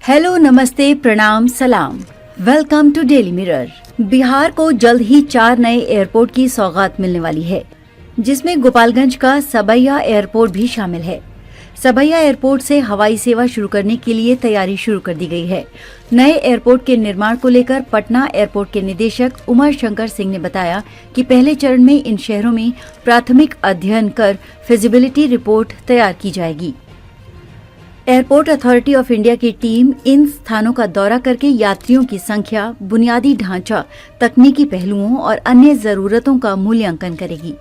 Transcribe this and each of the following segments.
Hello, नमस्ते, प्रणाम, सलाम। Welcome to Daily Mirror. Bihar को जल्द ही 4 नए एयरपोर्ट की सौगात मिलने वाली है, जिसमें गोपालगंज का सबैया एयरपोर्ट भी शामिल है। सबैया एयरपोर्ट से हवाई सेवा शुरू करने के लिए तैयारी शुरू कर दी गई है। नए एयरपोर्ट के निर्माण को लेकर पटना एयरपोर्ट के निदेशक उमा शंकर सिंह ने बताया कि पहले चरण में इन शहरों में प्राथमिक अध्ययन कर फिजिबिलिटी रिपोर्ट तैयार की जाएगी। एयरपोर्ट अथॉरिटी ऑफ इंडिया की टीम इन स्थानों का दौरा करके यात्रियों की संख्या, बुनियादी ढांचा, तकनीकी पहलुओं और अन्य जरूरतों का मूल्यांकन करेगी।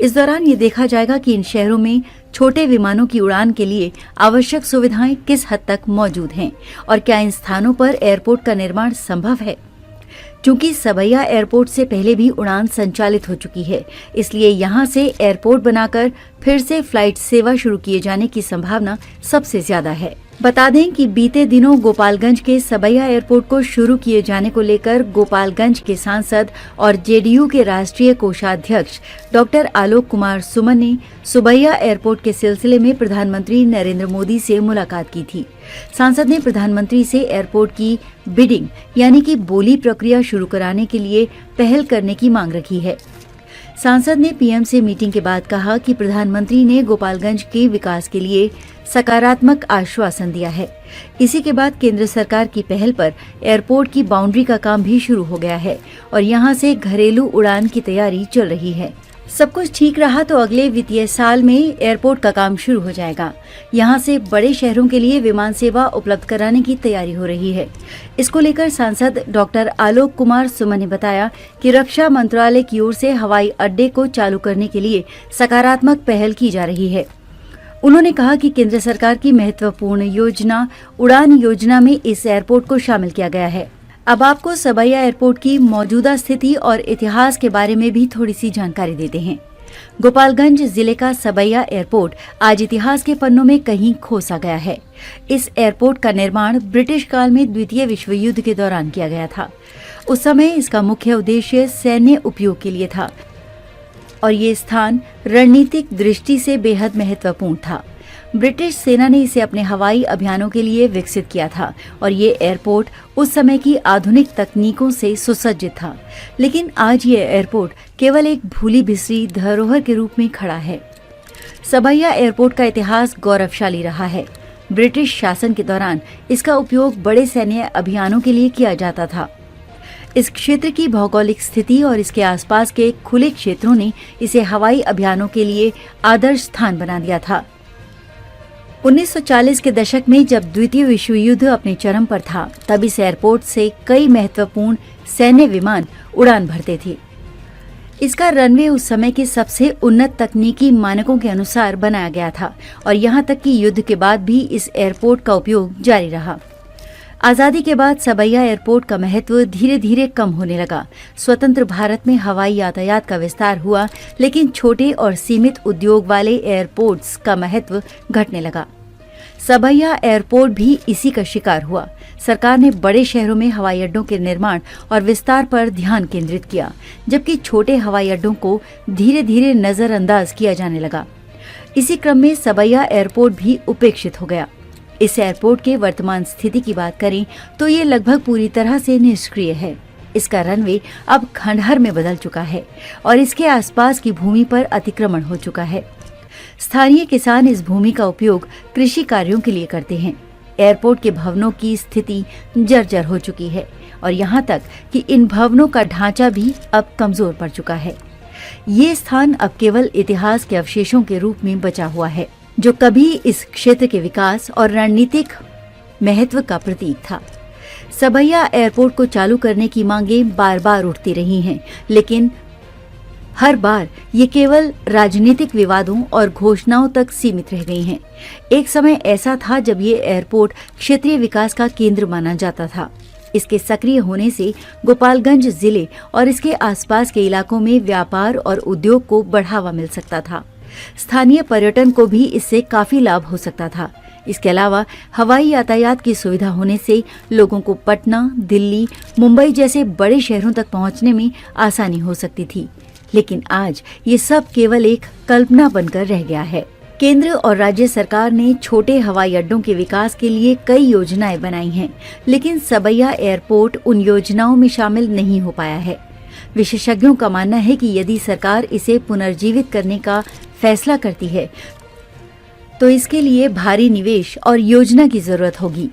इस दौरान ये देखा जाएगा कि इन शहरों में छोटे विमानों की उड़ान के लिए आवश्यक सुविधाएं किस हद तक मौजूद हैं और क्या इन स्थानों पर एयरपोर्ट का निर्माण संभव है। चूंकि सबैया एयरपोर्ट से पहले भी उड़ान संचालित हो चुकी है, इसलिए यहां से एयरपोर्ट बनाकर फिर से फ्लाइट सेवा शुरू किए जाने की संभावना सबसे ज्यादा है। बता दें कि बीते दिनों गोपालगंज के सबैया एयरपोर्ट को शुरू किए जाने को लेकर गोपालगंज के सांसद और जेडीयू के राष्ट्रीय कोषाध्यक्ष डॉक्टर आलोक कुमार सुमन ने सबैया एयरपोर्ट के सिलसिले में प्रधानमंत्री नरेंद्र मोदी से मुलाकात की थी। सांसद ने प्रधानमंत्री से एयरपोर्ट की बिडिंग यानी कि बोली प्रक्रिया शुरू कराने के लिए पहल करने की मांग रखी है। सांसद ने पीएम से मीटिंग के बाद कहा कि प्रधानमंत्री ने गोपालगंज के विकास के लिए सकारात्मक आश्वासन दिया है। इसी के बाद केंद्र सरकार की पहल पर एयरपोर्ट की बाउंड्री का काम भी शुरू हो गया है और यहां से घरेलू उड़ान की तैयारी चल रही है। सब कुछ ठीक रहा तो अगले वित्तीय साल में एयरपोर्ट का काम शुरू हो जाएगा। यहां से बड़े शहरों के लिए विमान सेवा उपलब्ध कराने की तैयारी हो रही है। इसको लेकर सांसद डॉक्टर आलोक कुमार सुमन ने बताया कि रक्षा मंत्रालय की ओर से हवाई अड्डे को चालू करने के लिए सकारात्मक पहल की जा रही है। उन्होंने कहा कि केंद्र सरकार की महत्वपूर्ण योजना उड़ान योजना में इस एयरपोर्ट को शामिल किया गया है। अब आपको सबैया एयरपोर्ट की मौजूदा स्थिति और इतिहास के बारे में भी थोड़ी सी जानकारी देते हैं। गोपालगंज जिले का सबैया एयरपोर्ट आज इतिहास के पन्नों में कहीं खो सा गया है। इस एयरपोर्ट का निर्माण ब्रिटिश काल में द्वितीय विश्व युद्ध के दौरान किया गया था। उस समय इसका मुख्य उद्देश्य सैन्य उपयोग के लिए था और ये स्थान रणनीतिक दृष्टि से बेहद महत्वपूर्ण था। ब्रिटिश सेना ने इसे अपने हवाई अभियानों के लिए विकसित किया था और ये एयरपोर्ट उस समय की आधुनिक तकनीकों से सुसज्जित था। लेकिन आज ये एयरपोर्ट केवल एक भूली बिसरी धरोहर के रूप में खड़ा है। सबैया एयरपोर्ट का इतिहास गौरवशाली रहा है। ब्रिटिश शासन के दौरान इसका उपयोग बड़े सैन्य अभियानों के लिए किया जाता था। इस क्षेत्र की भौगोलिक स्थिति और इसके आसपास के खुले क्षेत्रों ने इसे हवाई अभियानों के लिए आदर्श स्थान बना दिया था। 1940 के दशक में जब द्वितीय विश्व युद्ध अपने चरम पर था, तब इस एयरपोर्ट से कई महत्वपूर्ण सैन्य विमान उड़ान भरते थे। इसका रनवे उस समय के सबसे उन्नत तकनीकी मानकों के अनुसार बनाया गया था और यहां तक कि युद्ध के बाद भी इस एयरपोर्ट का उपयोग जारी रहा। आजादी के बाद सबैया एयरपोर्ट का महत्व धीरे धीरे कम होने लगा। स्वतंत्र भारत में हवाई यातायात का विस्तार हुआ, लेकिन छोटे और सीमित उद्योग वाले एयरपोर्ट्स का महत्व घटने लगा। सबैया एयरपोर्ट भी इसी का शिकार हुआ। सरकार ने बड़े शहरों में हवाई अड्डों के निर्माण और विस्तार पर ध्यान केंद्रित किया, जबकि छोटे हवाई अड्डों को धीरे धीरे नजरअंदाज किया जाने लगा। इसी क्रम में सबैया एयरपोर्ट भी उपेक्षित हो गया। इस एयरपोर्ट के वर्तमान स्थिति की बात करें तो ये लगभग पूरी तरह से निष्क्रिय है। इसका रनवे अब खंडहर में बदल चुका है और इसके आसपास की भूमि पर अतिक्रमण हो चुका है। स्थानीय किसान इस भूमि का उपयोग कृषि कार्यों के लिए करते हैं। एयरपोर्ट के भवनों की स्थिति जर्जर हो चुकी है और यहाँ तक कि इन भवनों का ढांचा भी अब कमजोर पड़ चुका है। ये स्थान अब केवल इतिहास के अवशेषों के रूप में बचा हुआ है, जो कभी इस क्षेत्र के विकास और रणनीतिक महत्व का प्रतीक था। सबैया एयरपोर्ट को चालू करने की मांगें बार बार उठती रही हैं, लेकिन हर बार ये केवल राजनीतिक विवादों और घोषणाओं तक सीमित रह गई हैं। एक समय ऐसा था जब ये एयरपोर्ट क्षेत्रीय विकास का केंद्र माना जाता था। इसके सक्रिय होने से गोपालगंज जिले और इसके आसपास के इलाकों में व्यापार और उद्योग को बढ़ावा मिल सकता था। स्थानीय पर्यटन को भी इससे काफी लाभ हो सकता था। इसके अलावा हवाई यातायात की सुविधा होने से लोगों को पटना, दिल्ली, मुंबई जैसे बड़े शहरों तक पहुंचने में आसानी हो सकती थी। लेकिन आज ये सब केवल एक कल्पना बनकर रह गया है। केंद्र और राज्य सरकार ने छोटे हवाई अड्डों के विकास के लिए कई योजनाएं बनाई हैं, लेकिन सबैया एयरपोर्ट उन योजनाओं में शामिल नहीं हो पाया है। विशेषज्ञों का मानना है कि यदि सरकार इसे पुनर्जीवित करने का फैसला करती है तो इसके लिए भारी निवेश और योजना की जरूरत होगी।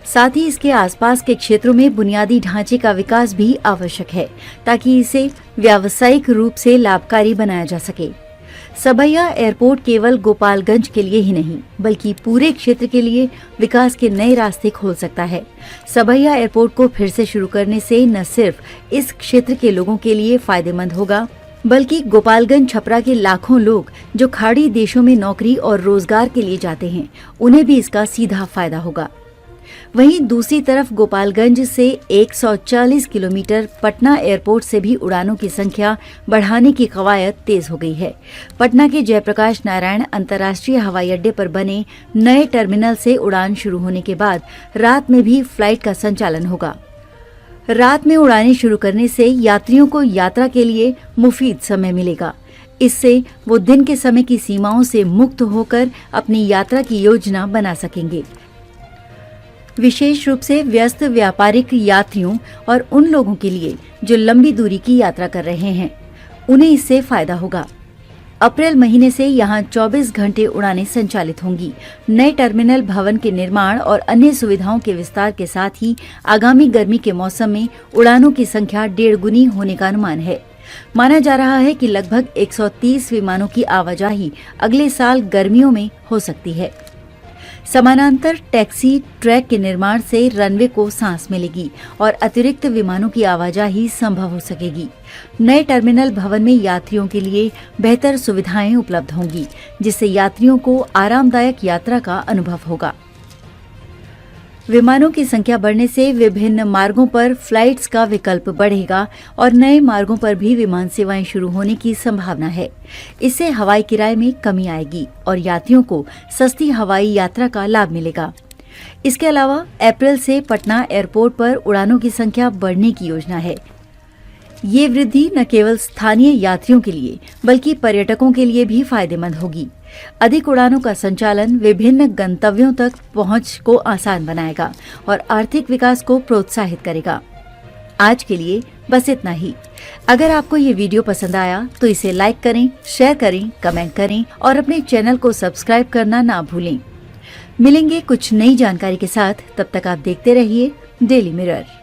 साथ ही इसके आसपास के क्षेत्रों में बुनियादी ढांचे का विकास भी आवश्यक है ताकि इसे व्यावसायिक रूप से लाभकारी बनाया जा सके। सबैया एयरपोर्ट केवल गोपालगंज के लिए ही नहीं बल्कि पूरे क्षेत्र के लिए विकास के नए रास्ते खोल सकता है। सबैया एयरपोर्ट को फिर से शुरू करने से न सिर्फ इस क्षेत्र के लोगों के लिए फायदेमंद होगा बल्कि गोपालगंज छपरा के लाखों लोग जो खाड़ी देशों में नौकरी और रोजगार के लिए जाते हैं उन्हें भी इसका सीधा फायदा होगा। वहीं दूसरी तरफ गोपालगंज से 140 किलोमीटर पटना एयरपोर्ट से भी उड़ानों की संख्या बढ़ाने की कवायद तेज हो गई है। पटना के जयप्रकाश नारायण अंतर्राष्ट्रीय हवाई अड्डे पर बने नए टर्मिनल से उड़ान शुरू होने के बाद रात में भी फ्लाइट का संचालन होगा। रात में उड़ानें शुरू करने से यात्रियों को यात्रा के लिए मुफीद समय मिलेगा। इससे वो दिन के समय की सीमाओं से मुक्त होकर अपनी यात्रा की योजना बना सकेंगे। विशेष रूप से व्यस्त व्यापारिक यात्रियों और उन लोगों के लिए जो लंबी दूरी की यात्रा कर रहे हैं उन्हें इससे फायदा होगा। अप्रैल महीने से यहां 24 घंटे उड़ानें संचालित होंगी। नए टर्मिनल भवन के निर्माण और अन्य सुविधाओं के विस्तार के साथ ही आगामी गर्मी के मौसम में उड़ानों की संख्या 1.5 गुनी होने का अनुमान है। माना जा रहा है कि लगभग 130 विमानों की आवाजाही अगले साल गर्मियों में हो सकती है। समानांतर टैक्सी ट्रैक के निर्माण से रनवे को सांस मिलेगी और अतिरिक्त विमानों की आवाजाही संभव हो सकेगी। नए टर्मिनल भवन में यात्रियों के लिए बेहतर सुविधाएं उपलब्ध होंगी, जिससे यात्रियों को आरामदायक यात्रा का अनुभव होगा। विमानों की संख्या बढ़ने से विभिन्न मार्गों पर फ्लाइट्स का विकल्प बढ़ेगा और नए मार्गों पर भी विमान सेवाएं शुरू होने की संभावना है। इससे हवाई किराए में कमी आएगी और यात्रियों को सस्ती हवाई यात्रा का लाभ मिलेगा। इसके अलावा अप्रैल से पटना एयरपोर्ट पर उड़ानों की संख्या बढ़ने की योजना है। ये वृद्धि न केवल स्थानीय यात्रियों के लिए बल्कि पर्यटकों के लिए भी फायदेमंद होगी। अधिक उड़ानों का संचालन विभिन्न गंतव्यों तक पहुंच को आसान बनाएगा और आर्थिक विकास को प्रोत्साहित करेगा। आज के लिए बस इतना ही। अगर आपको ये वीडियो पसंद आया तो इसे लाइक करें, शेयर करें, कमेंट करें और अपने चैनल को सब्सक्राइब करना ना भूलें। मिलेंगे कुछ नई जानकारी के साथ, तब तक आप देखते रहिए डेली मिरर।